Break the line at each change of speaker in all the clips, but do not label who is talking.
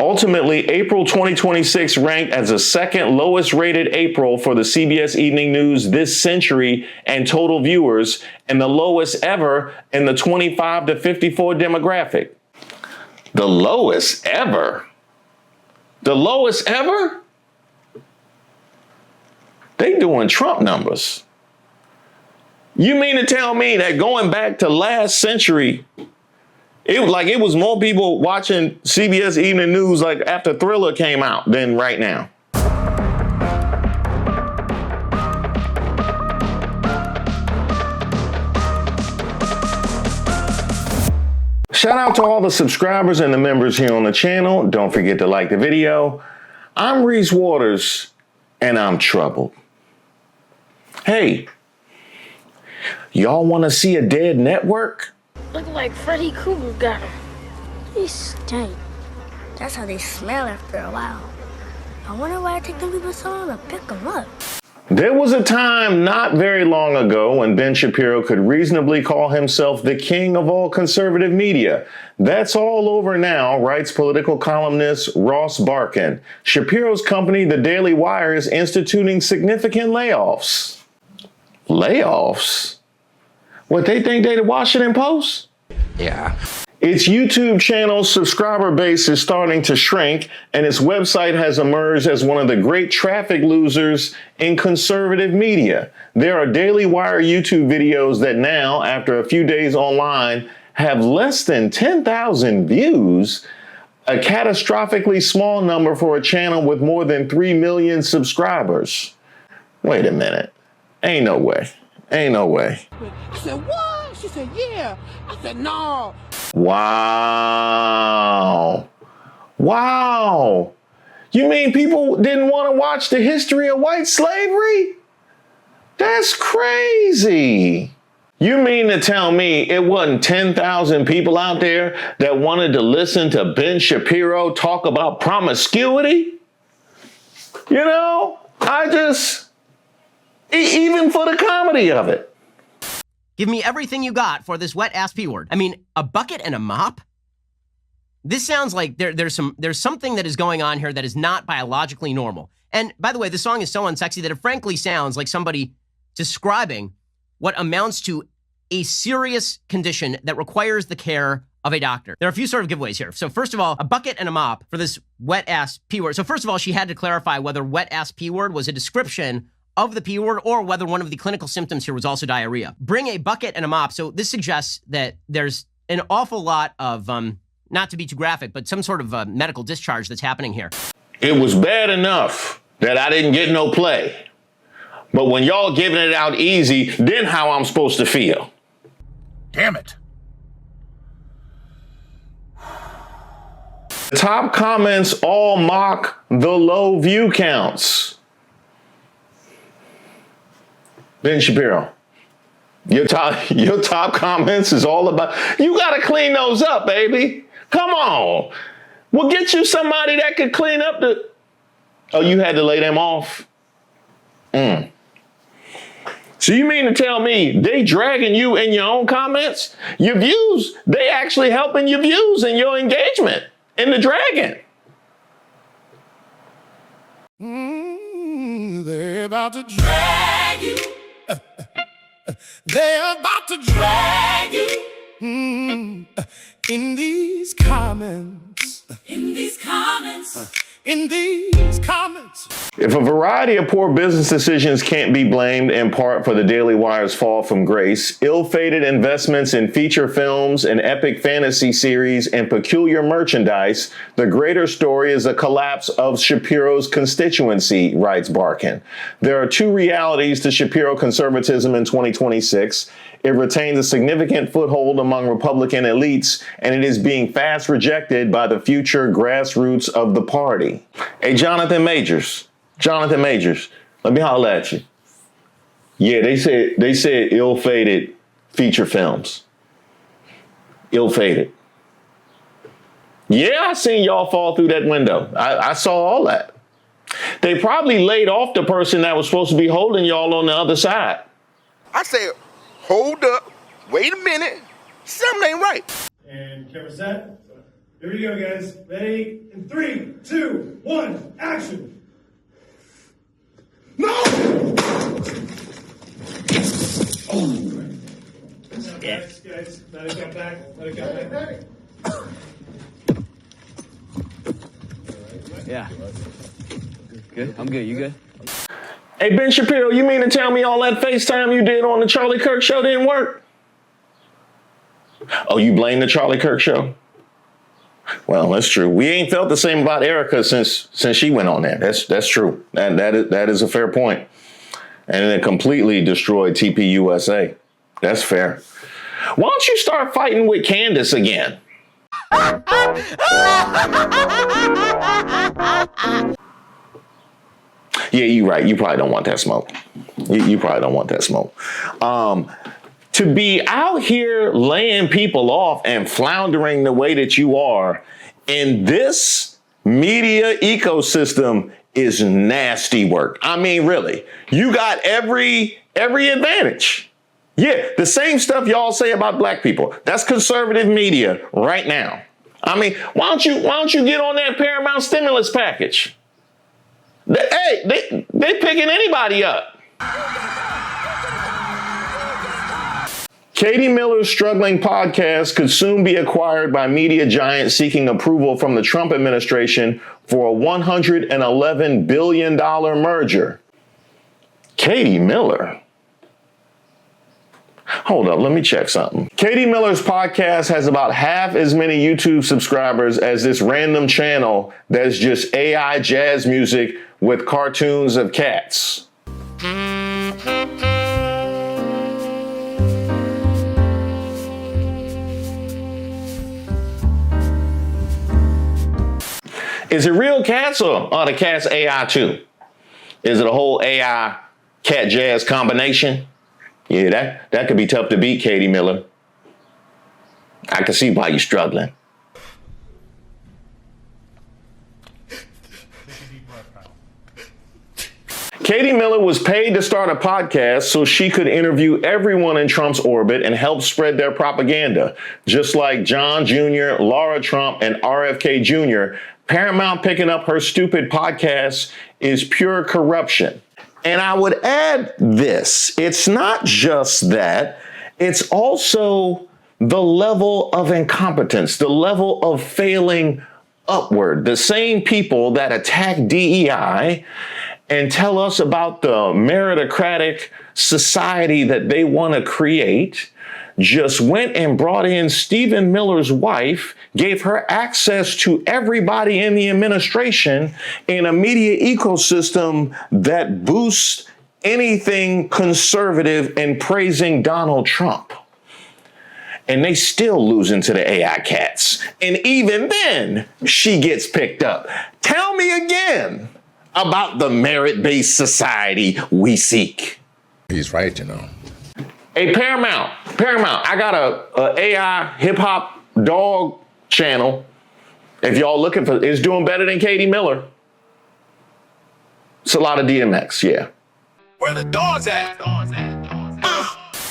Ultimately, April 2026 ranked as the second lowest rated April for the CBS Evening News this century and total viewers, and the lowest ever in the 25 to 54 demographic. The lowest ever? The lowest ever? They doing Trump numbers. You mean to tell me that going back to last century, it was more people watching CBS Evening News like after Thriller came out than right now? Shout out to all the subscribers and the members here on the channel. Don't forget to like the video. I'm Reese Waters, and I'm troubled. Hey, y'all want to see a dead network?
Look like Freddy Krueger got him. He stink. That's how they smell after a while. I wonder why it took them people so long to pick them up.
There was a time not very long ago when Ben Shapiro could reasonably call himself the king of all conservative media. That's all over now, writes political columnist Ross Barkan. Shapiro's company, The Daily Wire, is instituting significant layoffs. Layoffs? What, they think they the Washington Post?
Yeah.
Its YouTube channel's subscriber base is starting to shrink, and its website has emerged as one of the great traffic losers in conservative media. There are Daily Wire YouTube videos that now, after a few days online, have less than 10,000 views, a catastrophically small number for a channel with more than 3 million subscribers. Wait a minute. Ain't no way. Ain't no way.
I said, what? She said, yeah. I said, no.
Wow. Wow. You mean people didn't want to watch the history of white slavery? That's crazy. You mean to tell me it wasn't 10,000 people out there that wanted to listen to Ben Shapiro talk about promiscuity? You know, even for the comedy of it.
Give me everything you got for this wet-ass P-word. I mean, a bucket and a mop? This sounds like there's something that is going on here that is not biologically normal. And by the way, the song is so unsexy that it frankly sounds like somebody describing what amounts to a serious condition that requires the care of a doctor. There are a few sort of giveaways here. So first of all, a bucket and a mop for this wet-ass P-word. So first of all, she had to clarify whether wet-ass P-word was a description of the P word or whether one of the clinical symptoms here was also diarrhea. Bring a bucket and a mop. So this suggests that there's an awful lot of, not to be too graphic, but some sort of medical discharge that's happening here.
It was bad enough that I didn't get no play. But when y'all giving it out easy, then how I'm supposed to feel?
Damn it.
The top comments all mock the low view counts. Ben Shapiro, your top comments is all about, you got to clean those up, baby. Come on. We'll get you somebody that could clean up the, oh, you had to lay them off? So you mean to tell me they dragging you in your own comments? Your views, they actually helping your views and your engagement in the dragging.
They're about to drag you. They're about to drag you in these comments. In these comments. In these comments.
If a variety of poor business decisions can't be blamed in part for the Daily Wire's fall from grace, ill-fated investments in feature films and epic fantasy series and peculiar merchandise, the greater story is the collapse of Shapiro's constituency, writes Barkan. There are two realities to Shapiro conservatism in 2026. It retains a significant foothold among Republican elites, and it is being fast rejected by the future grassroots of the party. Hey, Jonathan Majors, let me holler at you. Yeah, they said ill-fated feature films. Ill-fated. Yeah, I seen y'all fall through that window. I saw all that. They probably laid off the person that was supposed to be holding y'all on the other side.
I said, hold up, wait a minute, something ain't right.
And camera set.
Here we go, guys. Ready? In 3, 2, 1, action! No! Oh! Yeah. Guys. Let it come back. Let it come back.
Yeah. Good? I'm good. You good?
Hey, Ben Shapiro, you mean to tell me all that FaceTime you did on the Charlie Kirk show didn't work? Oh, you blame the Charlie Kirk show? Well, that's true. We ain't felt the same about Erica since she went on there. That's true. That is a fair point. And it completely destroyed TPUSA. That's fair. Why don't you start fighting with Candace again? Yeah, you're right. You probably don't want that smoke. You probably don't want that smoke. To be out here laying people off and floundering the way that you are in this media ecosystem is nasty work. I mean, really, you got every advantage. Yeah, the same stuff y'all say about black people. That's conservative media right now. I mean, why don't you get on that Paramount stimulus package? They picking anybody up. Katie Miller's struggling podcast could soon be acquired by media giants seeking approval from the Trump administration for a $111 billion merger. Katie Miller? Hold up, let me check something. Katie Miller's podcast has about half as many YouTube subscribers as this random channel that's just AI jazz music with cartoons of cats. Is it real cats or are the cats AI too? Is it a whole AI cat jazz combination? Yeah, that could be tough to beat, Katie Miller. I can see why you're struggling. Katie Miller was paid to start a podcast so she could interview everyone in Trump's orbit and help spread their propaganda. Just like John Jr., Laura Trump, and RFK Jr., Paramount picking up her stupid podcast is pure corruption. And I would add this. It's not just that. It's also the level of incompetence, the level of failing upward. The same people that attack DEI and tell us about the meritocratic society that they want to create just went and brought in Stephen Miller's wife, gave her access to everybody in the administration in a media ecosystem that boosts anything conservative and praising Donald Trump. And they still losing to the AI cats. And even then, she gets picked up. Tell me again about the merit-based society we seek.
He's right, you know.
Hey, Paramount, I got a AI hip-hop dog channel. If y'all looking for, it's doing better than Katie Miller. It's a lot of DMX, yeah.
Where the dogs at?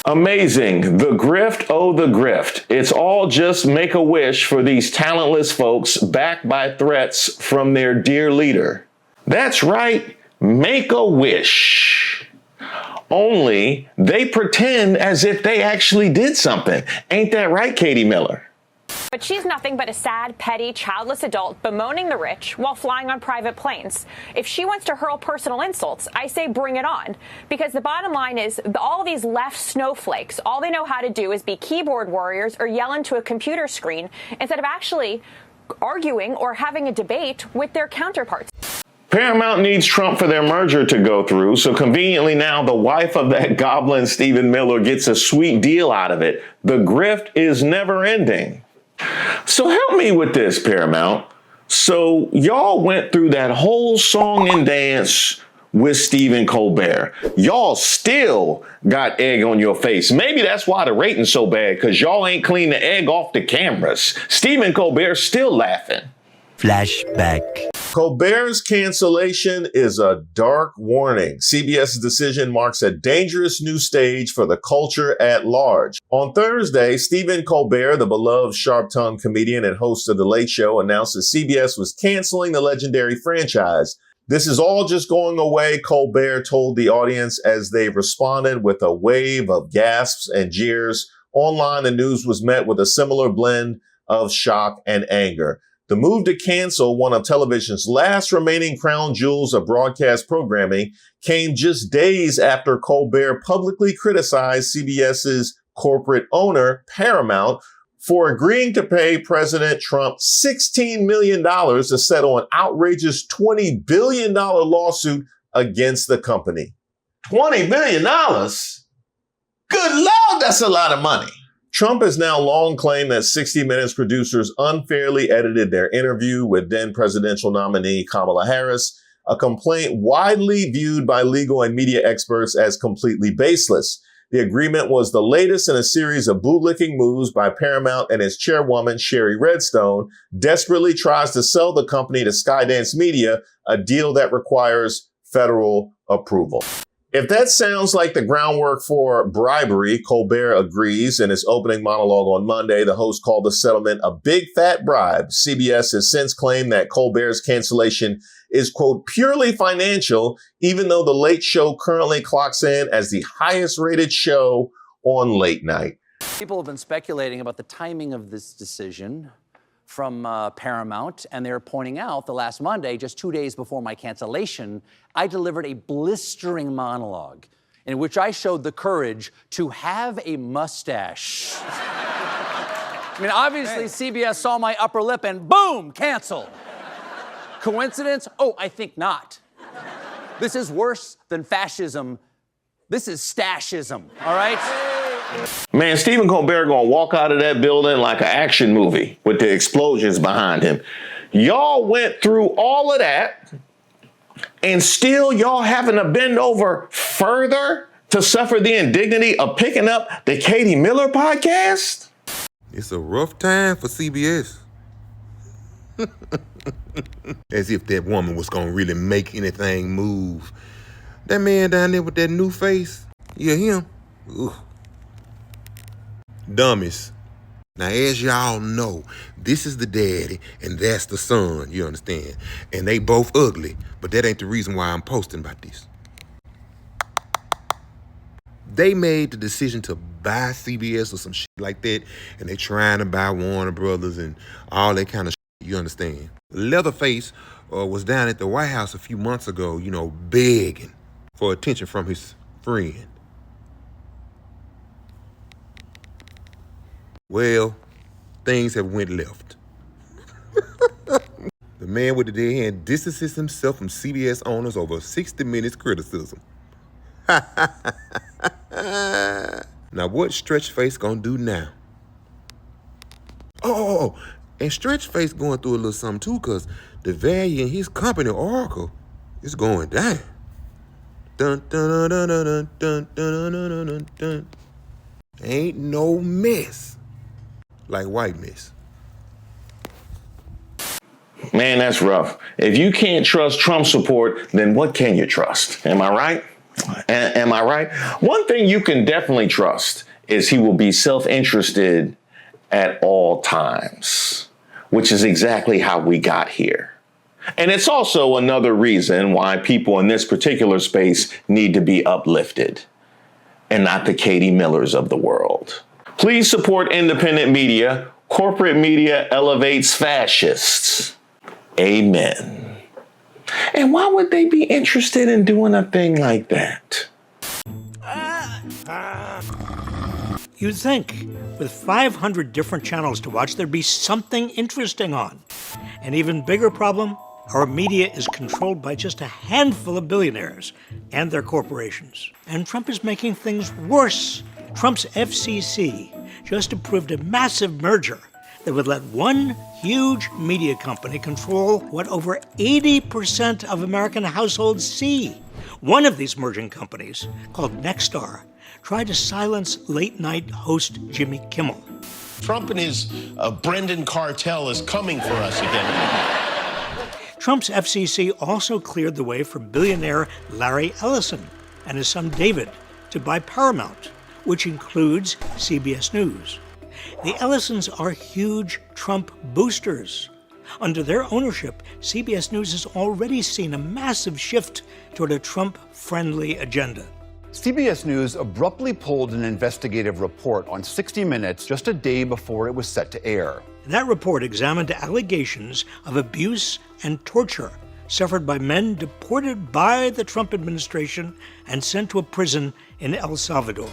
Amazing. The grift, oh, the grift. It's all just make-a-wish for these talentless folks backed by threats from their dear leader. That's right, make-a-wish. Only they pretend as if they actually did something. Ain't that right, Katie Miller?
But she's nothing but a sad, petty, childless adult bemoaning the rich while flying on private planes. If she wants to hurl personal insults, I say bring it on. Because the bottom line is all of these left snowflakes, all they know how to do is be keyboard warriors or yell into a computer screen instead of actually arguing or having a debate with their counterparts.
Paramount needs Trump for their merger to go through, so conveniently now the wife of that goblin Stephen Miller gets a sweet deal out of it. The grift is never ending. So help me with this, Paramount. So y'all went through that whole song and dance with Stephen Colbert. Y'all still got egg on your face. Maybe that's why the rating's so bad, because y'all ain't cleaned the egg off the cameras. Stephen Colbert's still laughing.
Flashback.
Colbert's cancellation is a dark warning. CBS's decision marks a dangerous new stage for the culture at large. On Thursday, Stephen Colbert, the beloved sharp-tongued comedian and host of The Late Show, announced that CBS was canceling the legendary franchise. This is all just going away, Colbert told the audience as they responded with a wave of gasps and jeers. Online, the news was met with a similar blend of shock and anger. The move to cancel one of television's last remaining crown jewels of broadcast programming came just days after Colbert publicly criticized CBS's corporate owner, Paramount, for agreeing to pay President Trump $16 million to settle an outrageous $20 billion lawsuit against the company. $20 billion? Good Lord, that's a lot of money. Trump has now long claimed that 60 Minutes producers unfairly edited their interview with then presidential nominee Kamala Harris, a complaint widely viewed by legal and media experts as completely baseless. The agreement was the latest in a series of bootlicking moves by Paramount, and its chairwoman, Sherry Redstone, desperately tries to sell the company to Skydance Media, a deal that requires federal approval. If that sounds like the groundwork for bribery, Colbert agrees. In his opening monologue on Monday, the host called the settlement a big fat bribe. CBS has since claimed that Colbert's cancellation is, quote, purely financial, even though The Late Show currently clocks in as the highest rated show on late night.
People have been speculating about the timing of this decision from Paramount, and they're pointing out the last Monday, just 2 days before my cancellation, I delivered a blistering monologue in which I showed the courage to have a mustache. I mean, obviously, CBS saw my upper lip and boom, canceled. Coincidence? Oh, I think not. This is worse than fascism. This is stashism, all right?
Man, Stephen Colbert gonna walk out of that building like an action movie with the explosions behind him. Y'all went through all of that, and still y'all having to bend over further to suffer the indignity of picking up the Katie Miller podcast?
It's a rough time for CBS. As if that woman was gonna really make anything move. That man down there with that new face, yeah, him. Ugh. Dummies. Now, as y'all know, this is the daddy and that's the son, you understand? And they both ugly, but that ain't the reason why I'm posting about this. They made the decision to buy CBS or some shit like that, and they trying to buy Warner Brothers and all that kind of shit, you understand? Leatherface was down at the White House a few months ago, you know, begging for attention from his friend. Well, things have went left. The man with the dead hand distances himself from CBS owners over 60 Minutes criticism. Now, what Stretch Face gonna do now? Oh, and Stretch Face going through a little something too, because the value in his company, Oracle, is going down. Dun, dun, dun, dun, dun, dun, dun, dun, dun, dun. Ain't no mess like white mess.
Man, that's rough. If you can't trust Trump support, then what can you trust? Am I right? Am I right? One thing you can definitely trust is he will be self-interested at all times, which is exactly how we got here. And it's also another reason why people in this particular space need to be uplifted and not the Katie Millers of the world. Please support independent media. Corporate media elevates fascists. Amen. And why would they be interested in doing a thing like that?
You'd think with 500 different channels to watch, there'd be something interesting on. An even bigger problem, our media is controlled by just a handful of billionaires and their corporations. And Trump is making things worse. Trump's FCC just approved a massive merger that would let one huge media company control what over 80% of American households see. One of these merging companies, called Nexstar, tried to silence late-night host Jimmy Kimmel.
Trump and his Brendan cartel is coming for us again.
Trump's FCC also cleared the way for billionaire Larry Ellison and his son David to buy Paramount, which includes CBS News. The Ellisons are huge Trump boosters. Under their ownership, CBS News has already seen a massive shift toward a Trump-friendly agenda.
CBS News abruptly pulled an investigative report on 60 Minutes just a day before it was set to air.
That report examined allegations of abuse and torture suffered by men deported by the Trump administration and sent to a prison in El Salvador.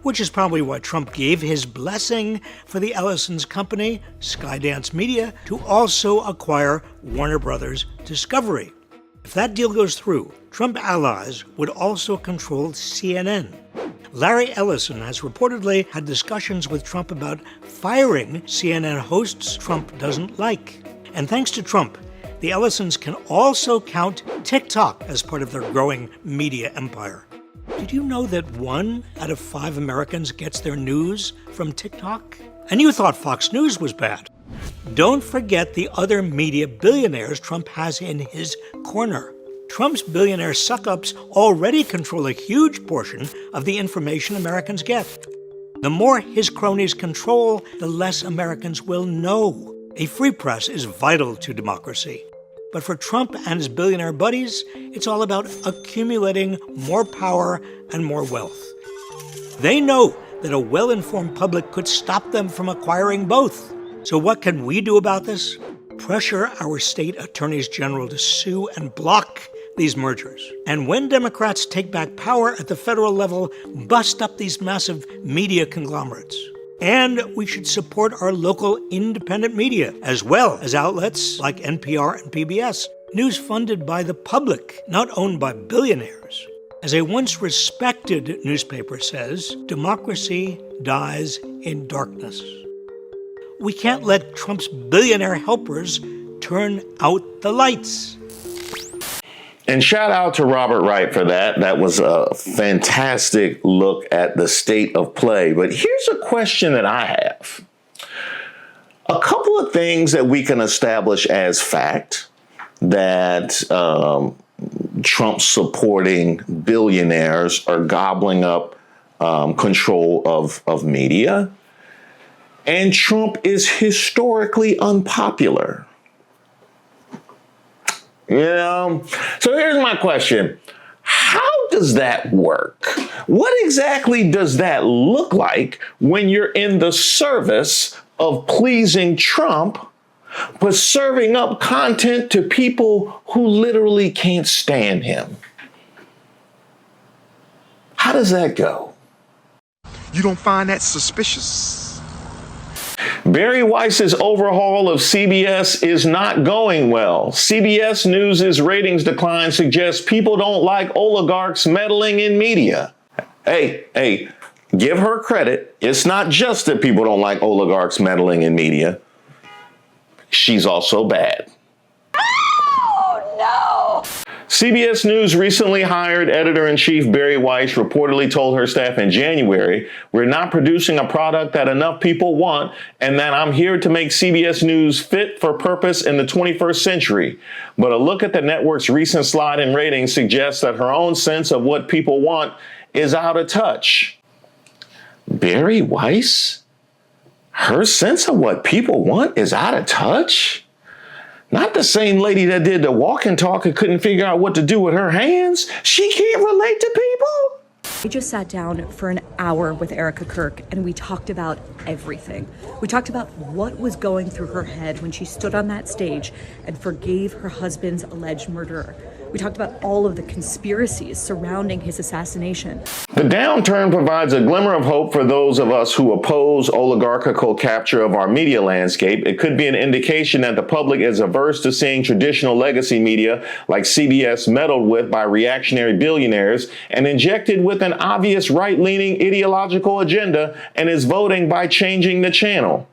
Which is probably why Trump gave his blessing for the Ellison's company, Skydance Media, to also acquire Warner Brothers Discovery. If that deal goes through, Trump allies would also control CNN. Larry Ellison has reportedly had discussions with Trump about firing CNN hosts Trump doesn't like. And thanks to Trump, the Ellisons can also count TikTok as part of their growing media empire. Did you know that 1 out of 5 Americans gets their news from TikTok? And you thought Fox News was bad. Don't forget the other media billionaires Trump has in his corner. Trump's billionaire suck-ups already control a huge portion of the information Americans get. The more his cronies control, the less Americans will know. A free press is vital to democracy. But for Trump and his billionaire buddies, it's all about accumulating more power and more wealth. They know that a well-informed public could stop them from acquiring both. So what can we do about this? Pressure our state attorneys general to sue and block these mergers. And when Democrats take back power at the federal level, bust up these massive media conglomerates. And we should support our local independent media, as well as outlets like NPR and PBS, news funded by the public, not owned by billionaires. As a once respected newspaper says, democracy dies in darkness. We can't let Trump's billionaire helpers turn out the lights.
And shout out to Robert Wright for that. That was a fantastic look at the state of play. But here's a question that I have. A couple of things that we can establish as fact that Trump supporting billionaires are gobbling up control of media. And Trump is historically unpopular. You know, so here's my question. How does that work? What exactly does that look like when you're in the service of pleasing Trump, but serving up content to people who literally can't stand him? How does that go?
You don't find that suspicious?
Bari Weiss's overhaul of CBS is not going well. CBS News' ratings decline suggests people don't like oligarchs meddling in media. Hey, give her credit. It's not just that people don't like oligarchs meddling in media. She's also bad.
Oh, no!
CBS News recently hired editor-in-chief Bari Weiss reportedly told her staff in January, "We're not producing a product that enough people want, and that I'm here to make CBS News fit for purpose in the 21st century." But a look at the network's recent slide in ratings suggests that her own sense of what people want is out of touch. Bari Weiss? Her sense of what people want is out of touch? Not the same lady that did the walk and talk and couldn't figure out what to do with her hands. She can't relate to people.
I just sat down for an hour with Erica Kirk and we talked about everything. We talked about what was going through her head when she stood on that stage and forgave her husband's alleged murderer. We talked about all of the conspiracies surrounding his assassination.
The downturn provides a glimmer of hope for those of us who oppose oligarchical capture of our media landscape. It could be an indication that the public is averse to seeing traditional legacy media like CBS meddled with by reactionary billionaires and injected with an obvious right-leaning ideological agenda and is voting by changing the channel.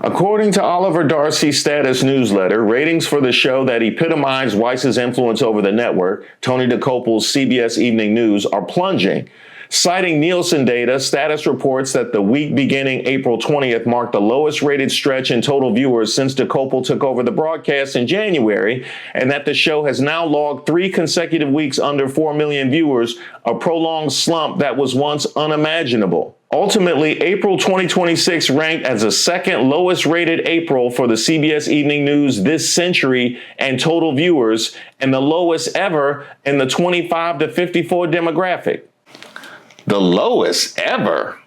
According to Oliver Darcy's status newsletter, ratings for the show that epitomized Weiss's influence over the network, Tony Dokoupil's CBS Evening News, are plunging. Citing Nielsen data, Status reports that the week beginning April 20th marked the lowest rated stretch in total viewers since Dokoupil took over the broadcast in January, and that the show has now logged 3 consecutive weeks under 4 million viewers, a prolonged slump that was once unimaginable. Ultimately, April 2026 ranked as the second lowest rated April for the CBS Evening News this century and total viewers, and the lowest ever in the 25 to 54 demographic. The lowest ever?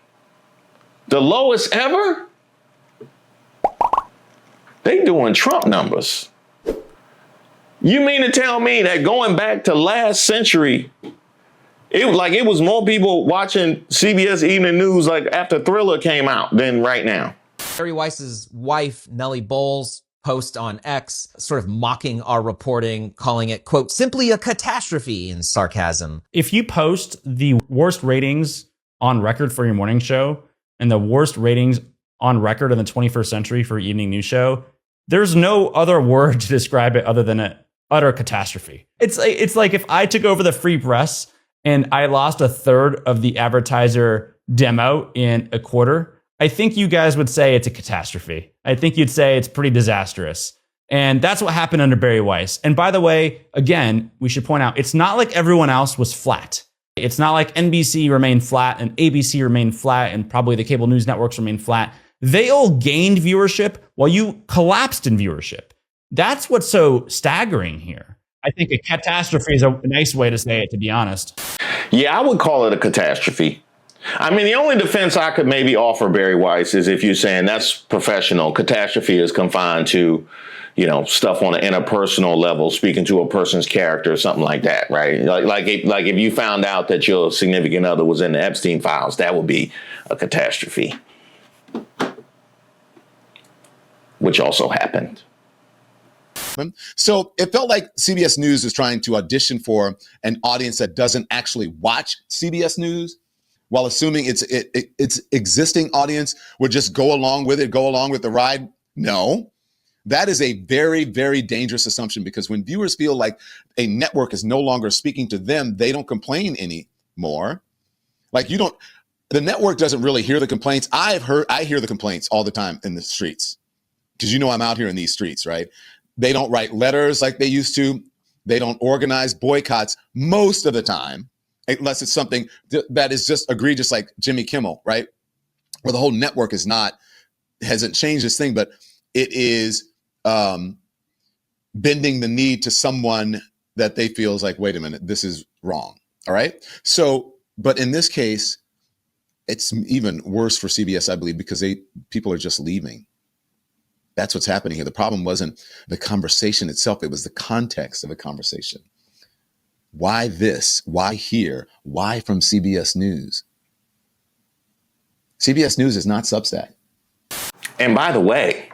The lowest ever? They doing Trump numbers. You mean to tell me that going back to last century, it was more people watching CBS Evening News like after Thriller came out than right now?
Bari Weiss's wife, Nellie Bowles, post on X, sort of mocking our reporting, calling it, quote, simply a catastrophe in sarcasm.
If you post the worst ratings on record for your morning show and the worst ratings on record in the 21st century for your evening news show, there's no other word to describe it other than an utter catastrophe. It's like if I took over the free press and I lost a third of the advertiser demo in a quarter, I think you guys would say it's a catastrophe. I think you'd say it's pretty disastrous. And that's what happened under Bari Weiss. And by the way, again, we should point out, it's not like everyone else was flat. It's not like NBC remained flat and ABC remained flat and probably the cable news networks remained flat. They all gained viewership while you collapsed in viewership. That's what's so staggering here. I think a catastrophe is a nice way to say it, to be honest.
Yeah, I would call it a catastrophe. I mean, the only defense I could maybe offer Bari Weiss is if you're saying that's professional. Catastrophe is confined to, stuff on an interpersonal level, speaking to a person's character or something like that, right? Like if you found out that your significant other was in the Epstein files, that would be a catastrophe, which also happened.
So it felt like CBS News is trying to audition for an audience that doesn't actually watch CBS News, while assuming its existing audience would just go along with the ride. No, that is a very, very dangerous assumption, because when viewers feel like a network is no longer speaking to them, they don't complain anymore. The network doesn't really hear the complaints. I hear the complaints all the time in the streets, because I'm out here in these streets, right? They don't write letters like they used to. They don't organize boycotts most of the time, unless it's something that is just egregious, like Jimmy Kimmel, right? Where the whole network hasn't changed this thing, but it is bending the knee to someone that they feel is like, wait a minute, this is wrong. All right. So, but in this case, it's even worse for CBS, I believe, because people are just leaving. That's what's happening here. The problem wasn't the conversation itself. It was the context of the conversation. Why this? Why here? Why from CBS News? CBS News is not Substack.
And by the way,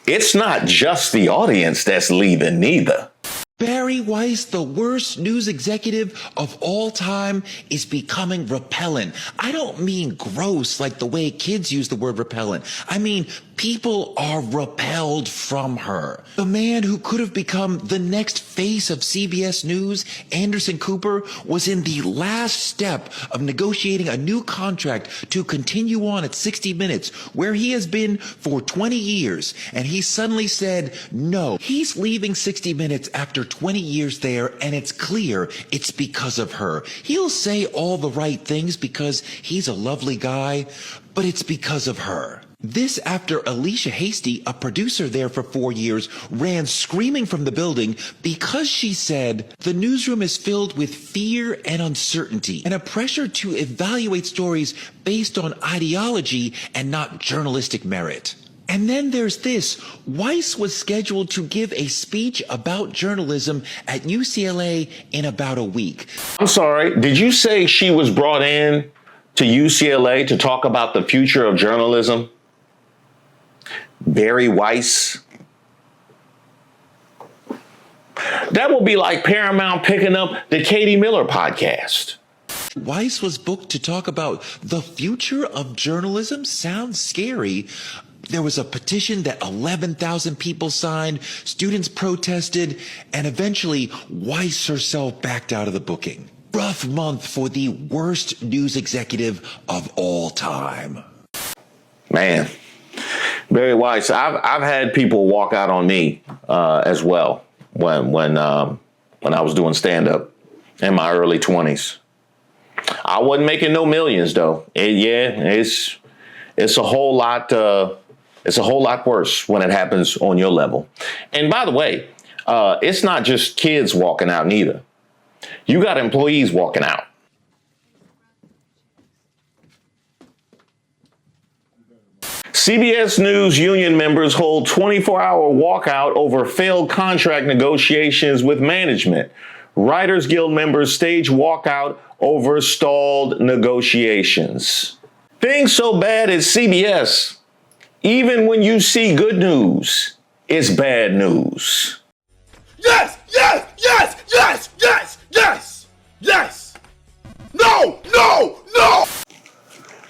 it's not just the audience that's leaving neither.
Bari Weiss, the worst news executive of all time, is becoming repellent. I don't mean gross like the way kids use the word repellent. I mean, people are repelled from her. The man who could have become the next face of CBS News, Anderson Cooper, was in the last step of negotiating a new contract to continue on at 60 Minutes, where he has been for 20 years. And he suddenly said no. He's leaving 60 Minutes after 20 years there, and it's clear it's because of her. He'll say all the right things because he's a lovely guy, but it's because of her. This after Alicia Hasty, a producer there for 4 years, ran screaming from the building because she said the newsroom is filled with fear and uncertainty and a pressure to evaluate stories based on ideology and not journalistic merit. And then there's this. Weiss was scheduled to give a speech about journalism at UCLA in about a week.
I'm sorry, did you say she was brought in to UCLA to talk about the future of journalism? Bari Weiss? That will be like Paramount picking up the Katie Miller podcast.
Weiss was booked to talk about the future of journalism. Sounds scary. There was a petition that 11,000 people signed, students protested, and eventually Weiss herself backed out of the booking. rough month for the worst news executive of all time.
Man, Bari Weiss, I've had people walk out on me as well when I was doing stand-up in my early 20s. I wasn't making no millions though. It's a whole lot. It's a whole lot worse when it happens on your level. And by the way, it's not just kids walking out neither. You got employees walking out. CBS News union members hold 24-hour walkout over failed contract negotiations with management. Writers Guild members stage walkout over stalled negotiations. Things so bad at CBS, even when you see good news, it's bad news.
Yes! Yes! Yes! Yes! Yes! Yes! Yes! No! No! No!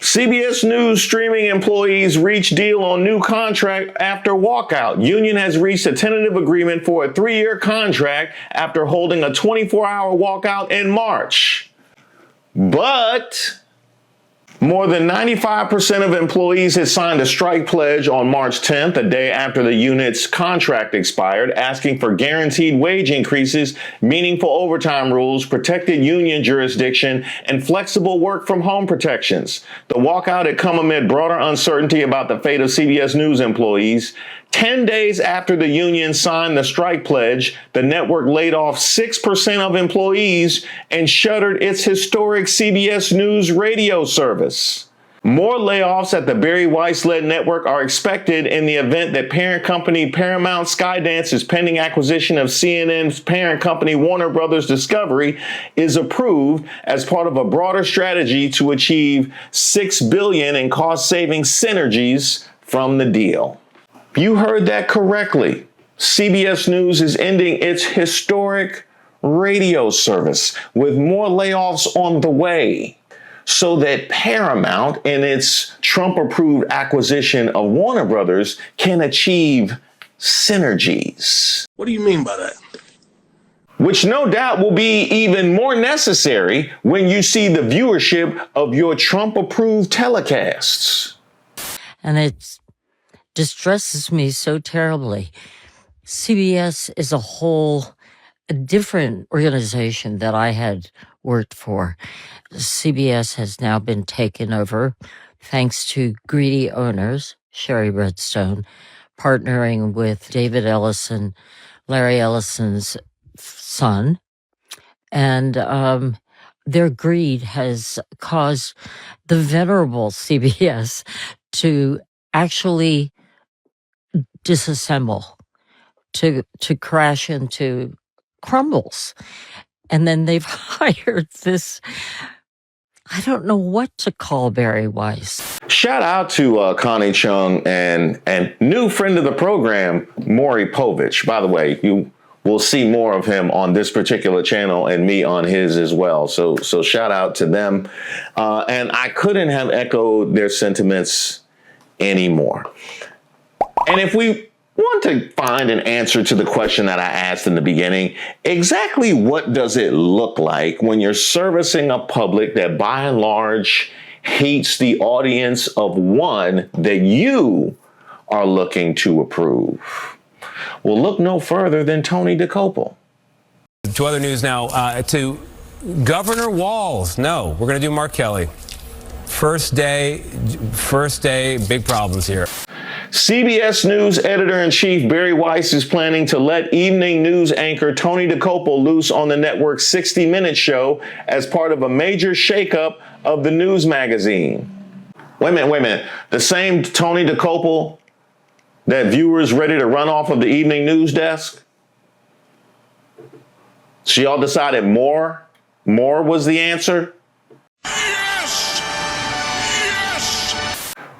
CBS News streaming employees reach deal on new contract after walkout. Union has reached a tentative agreement for a 3-year contract after holding a 24-hour walkout in March. But more than 95% of employees had signed a strike pledge on March 10th, a day after the unit's contract expired, asking for guaranteed wage increases, meaningful overtime rules, protected union jurisdiction, and flexible work from home protections. The walkout had come amid broader uncertainty about the fate of CBS News employees. 10 days after the union signed the strike pledge, the network laid off 6% of employees and shuttered its historic CBS News radio service. More layoffs at the Bari Weiss-led network are expected in the event that parent company Paramount Skydance's pending acquisition of CNN's parent company Warner Brothers Discovery is approved as part of a broader strategy to achieve $6 billion in cost-saving synergies from the deal. You heard that correctly. CBS News is ending its historic radio service with more layoffs on the way so that Paramount, in its Trump-approved acquisition of Warner Brothers, can achieve synergies.
What do you mean by that?
Which no doubt will be even more necessary when you see the viewership of your Trump-approved telecasts.
And it distresses me so terribly. CBS is a different organization that I had worked for. CBS has now been taken over thanks to greedy owners, Sherry Redstone, partnering with David Ellison, Larry Ellison's son. And their greed has caused the venerable CBS to actually disassemble, to crash into crumbles. And then they've hired this, I don't know what to call Bari Weiss.
Shout out to Connie Chung and new friend of the program, Maury Povich. By the way, you will see more of him on this particular channel and me on his as well. So shout out to them. And I couldn't have echoed their sentiments anymore. And if we want to find an answer to the question that I asked in the beginning, exactly what does it look like when you're servicing a public that by and large hates the audience of one that you are looking to approve? Well, look no further than Tony Dokoupil.
To other news now, to Governor Walz. No, we're going to do Mark Kelly. First day, big problems here.
CBS News editor-in-chief Bari Weiss is planning to let evening news anchor Tony Dokoupil loose on the network's 60 Minutes show as part of a major shakeup of the news magazine. Wait a minute. The same Tony Dokoupil that viewers ready to run off of the evening news desk? So y'all decided more was the answer?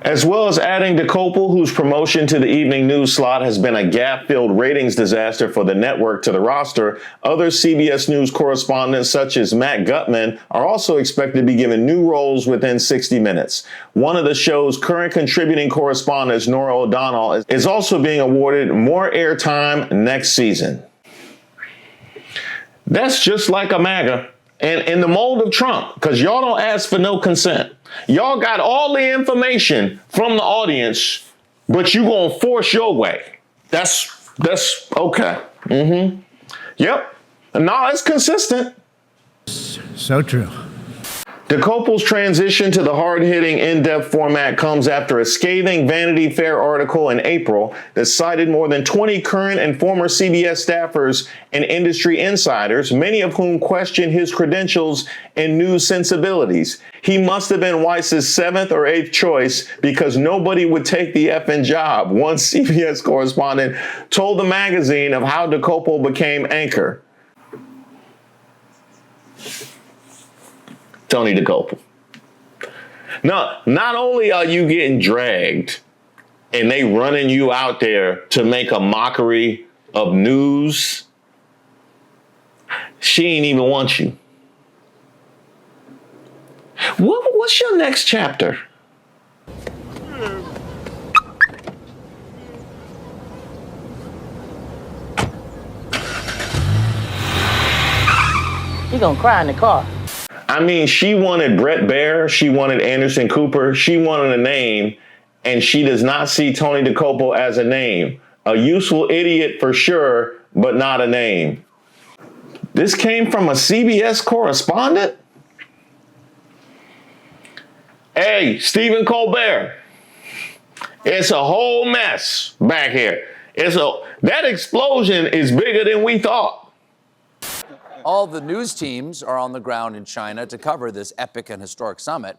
As well as adding Dokoupil, whose promotion to the evening news slot has been a gap-filled ratings disaster for the network, to the roster, other CBS News correspondents such as Matt Gutman are also expected to be given new roles within 60 Minutes. One of the show's current contributing correspondents, Nora O'Donnell, is also being awarded more airtime next season. That's just like a MAGA. and in the mold of Trump, because y'all don't ask for no consent. Y'all got all the information from the audience, but you gonna force your way. That's okay. Yep. No, it's consistent.
So true.
Dokoupil's transition to the hard-hitting, in-depth format comes after a scathing Vanity Fair article in April that cited more than 20 current and former CBS staffers and industry insiders, many of whom questioned his credentials and news sensibilities. He must have been Weiss's 7th or 8th choice because nobody would take the effing job, one CBS correspondent told the magazine of how Dokoupil became anchor. Tony Dokoupil. No, not only are you getting dragged and they running you out there to make a mockery of news, she ain't even want you. What's your next chapter?
You gonna cry in the car.
I mean, she wanted Brett Baer, she wanted Anderson Cooper, she wanted a name, and she does not see Tony Dokoupil as a name. A useful idiot for sure, but not a name. This came from a CBS correspondent? Hey, Stephen Colbert, it's a whole mess back here. That explosion is bigger than we thought.
All the news teams are on the ground in China to cover this epic and historic summit,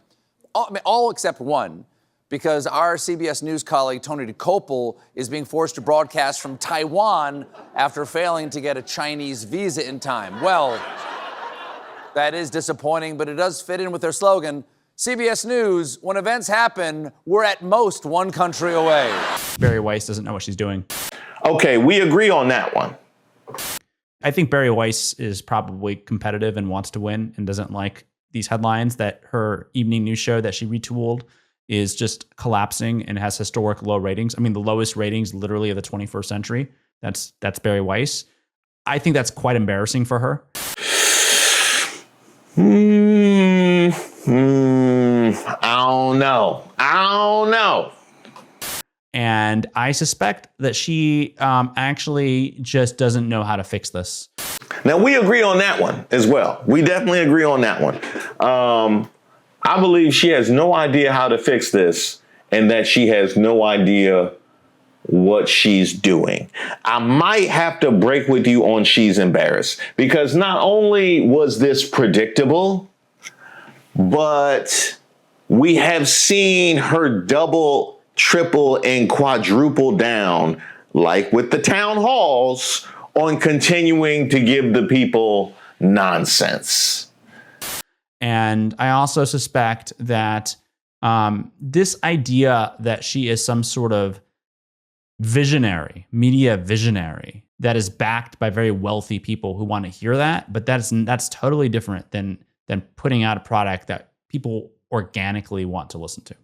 all except one, because our CBS News colleague Tony Dokoupil is being forced to broadcast from Taiwan after failing to get a Chinese visa in time. Well, that is disappointing, but it does fit in with their slogan, CBS News, when events happen, we're at most one country away.
Bari Weiss doesn't know what she's doing.
Okay, we agree on that one.
I think Bari Weiss is probably competitive and wants to win and doesn't like these headlines that her evening news show that she retooled is just collapsing and has historic low ratings. I mean, the lowest ratings literally of the 21st century. That's Bari Weiss. I think that's quite embarrassing for her.
I don't know.
And I suspect that she actually just doesn't know how to fix this.
Now, we agree on that one as well. We definitely agree on that one. I believe she has no idea how to fix this and that she has no idea what she's doing. I might have to break with you on she's embarrassed, because not only was this predictable, but we have seen her double, triple, and quadruple down, like with the town halls, on continuing to give the people nonsense.
And I also suspect that this idea that she is some sort of visionary, media visionary, that is backed by very wealthy people who want to hear that, but that's totally different than putting out a product that people organically want to listen to.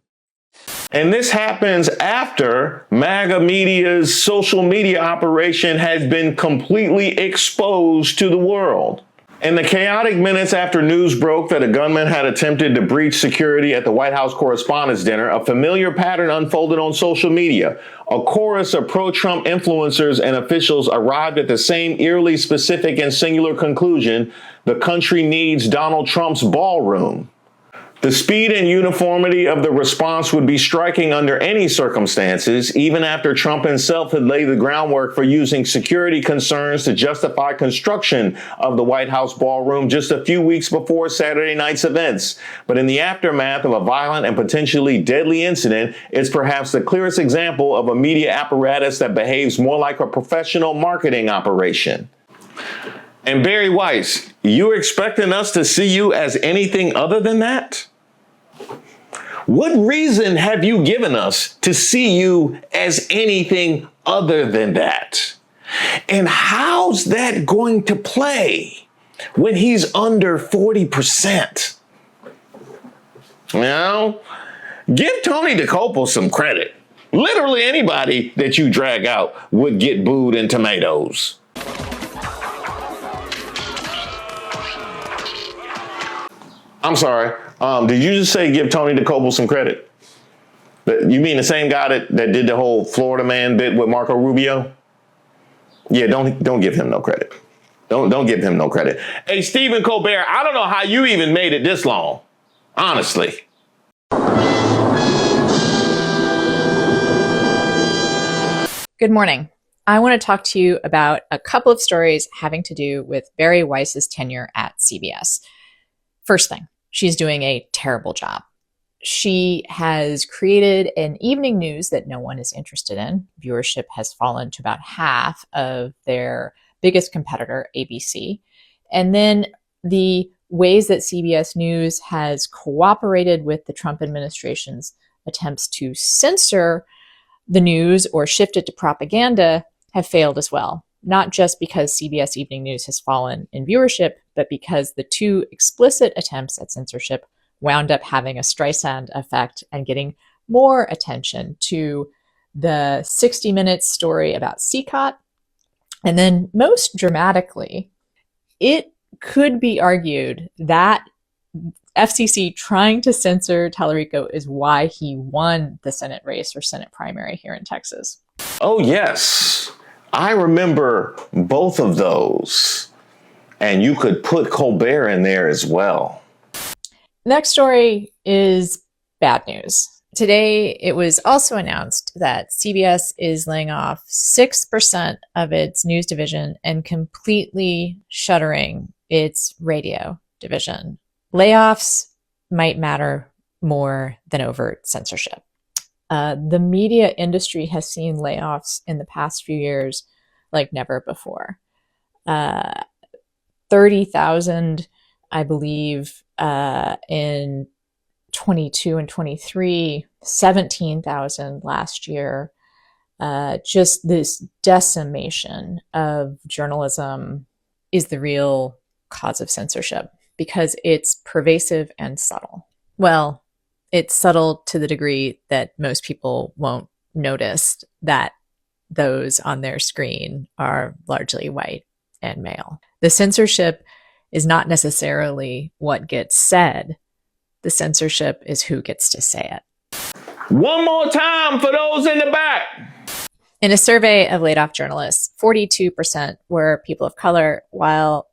And this happens after MAGA media's social media operation has been completely exposed to the world. In the chaotic minutes after news broke that a gunman had attempted to breach security at the White House Correspondents' Dinner, a familiar pattern unfolded on social media. A chorus of pro-Trump influencers and officials arrived at the same eerily specific and singular conclusion: the country needs Donald Trump's ballroom. The speed and uniformity of the response would be striking under any circumstances, even after Trump himself had laid the groundwork for using security concerns to justify construction of the White House ballroom just a few weeks before Saturday night's events. But in the aftermath of a violent and potentially deadly incident, it's perhaps the clearest example of a media apparatus that behaves more like a professional marketing operation. And Bari Weiss, you're expecting us to see you as anything other than that? What reason have you given us to see you as anything other than that? And how's that going to play when he's under 40%? You know, give Tony Dokoupil some credit. Literally anybody that you drag out would get booed and tomatoes. I'm sorry. Did you just say give Tony Dokoupil some credit? You mean the same guy that did the whole Florida man bit with Marco Rubio? Yeah, don't give him no credit. Don't give him no credit. Hey, Stephen Colbert, I don't know how you even made it this long, honestly.
Good morning. I want to talk to you about a couple of stories having to do with Bari Weiss's tenure at CBS. First thing, she's doing a terrible job. She has created an evening news that no one is interested in. Viewership has fallen to about half of their biggest competitor, ABC. And then the ways that CBS News has cooperated with the Trump administration's attempts to censor the news or shift it to propaganda have failed as well. Not just because CBS Evening News has fallen in viewership, but because the two explicit attempts at censorship wound up having a Streisand effect and getting more attention to the 60 Minutes story about CCOT. And then most dramatically, it could be argued that FCC trying to censor Tallarico is why he won the Senate race or Senate primary here in Texas.
Oh, yes. I remember both of those. And you could put Colbert in there as well.
Next story is bad news. Today, it was also announced that CBS is laying off 6% of its news division and completely shuttering its radio division. Layoffs might matter more than overt censorship. The media industry has seen layoffs in the past few years like never before. 30,000, I believe, in 22 and 23, 17,000 last year. Just this decimation of journalism is the real cause of censorship because it's pervasive and subtle. Well, it's subtle to the degree that most people won't notice that those on their screen are largely white and male. The censorship is not necessarily what gets said. The censorship is who gets to say it.
One more time for those in the back.
In a survey of laid off journalists, 42% were people of color, while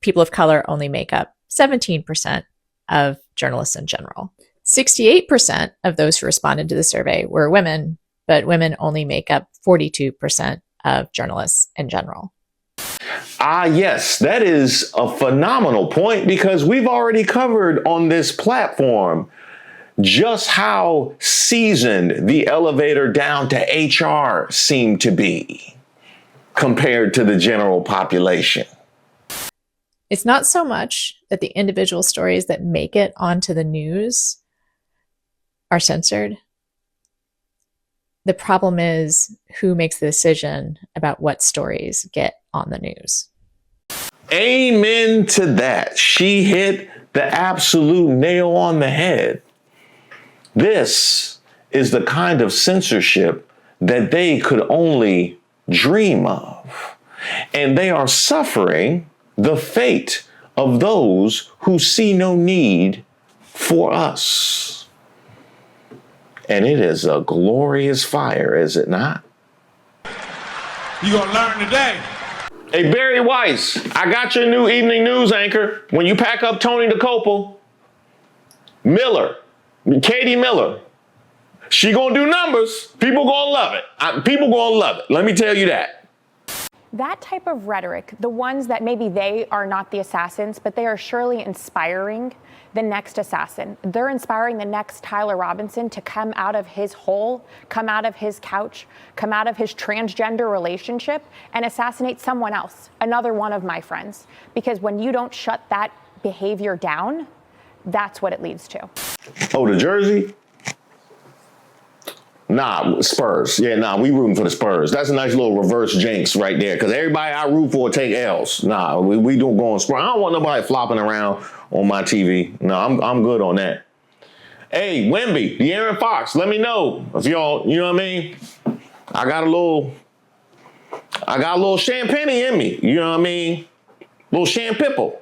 people of color only make up 17% of journalists in general. 68% of those who responded to the survey were women, but women only make up 42% of journalists in general.
Yes, that is a phenomenal point because we've already covered on this platform just how seasoned the elevator down to HR seemed to be compared to the general population.
It's not so much that the individual stories that make it onto the news are censored. The problem is who makes the decision about what stories get on the news.
Amen to that. She hit the absolute nail on the head. This is the kind of censorship that they could only dream of. And they are suffering the fate of those who see no need for us. And it is a glorious fire, is it not?
You gonna learn today.
Hey, Bari Weiss, I got your new evening news anchor. When you pack up Tony Dokoupil, Katie Miller, she gonna do numbers. People gonna love it. People gonna love it. Let me tell you that.
That type of rhetoric, the ones that maybe they are not the assassins, but they are surely inspiring the next assassin. They're inspiring the next Tyler Robinson to come out of his hole, come out of his couch, come out of his transgender relationship and assassinate someone else, another one of my friends. Because when you don't shut that behavior down, that's what it leads to.
Oh, the jersey? Nah, Spurs. Yeah, nah, we rooting for the Spurs. That's a nice little reverse jinx right there. Because everybody I root for take L's. Nah, we don't go on Spurs. I don't want nobody flopping around on my TV. No, I'm good on that. Hey, Wemby, De'Aaron Fox, let me know if y'all, you know what I mean? I got a little champagne in me. You know what I mean? Little champipple.